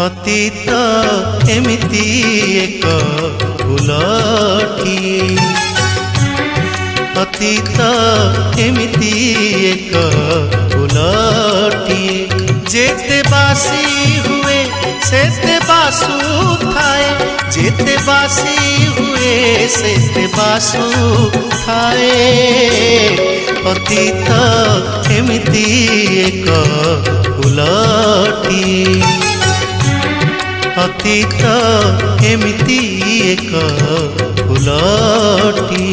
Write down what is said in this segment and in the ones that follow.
अतीत एमिति एक फूलटिए अतीत एमिति एक फूलटिए जेते बासी हुए सेते बासु थाए जेते बासी हुए सेते बासु थाए अतीत एमिति एक फूलटिए अतीत एमिति एक फूलटिए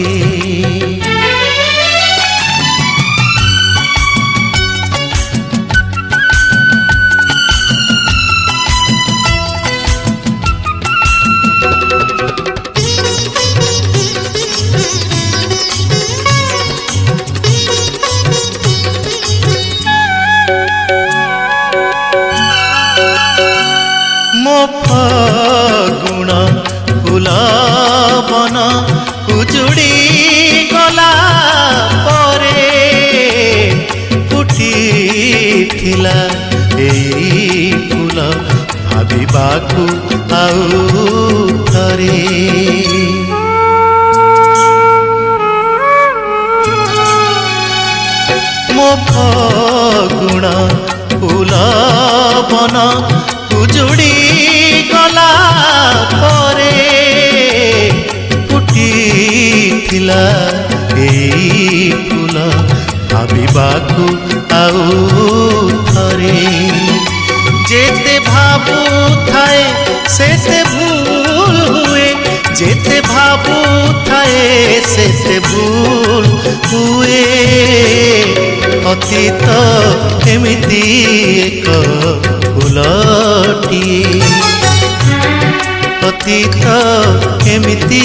गुण फूलवन उजुड़ी गला परे फुटी थिला एई फूल भाबिबाकू आउ थरे मो गुण फूलवन उजुड़ी गला परे फुटी थिला एई फूल भाबिबाकू आउ थरे जेते भाबु थाए सेते भूल हुए जेते भाबु थाए सेते भूल हुए अतीत एमिति एक फूलटिए अतीत एमिति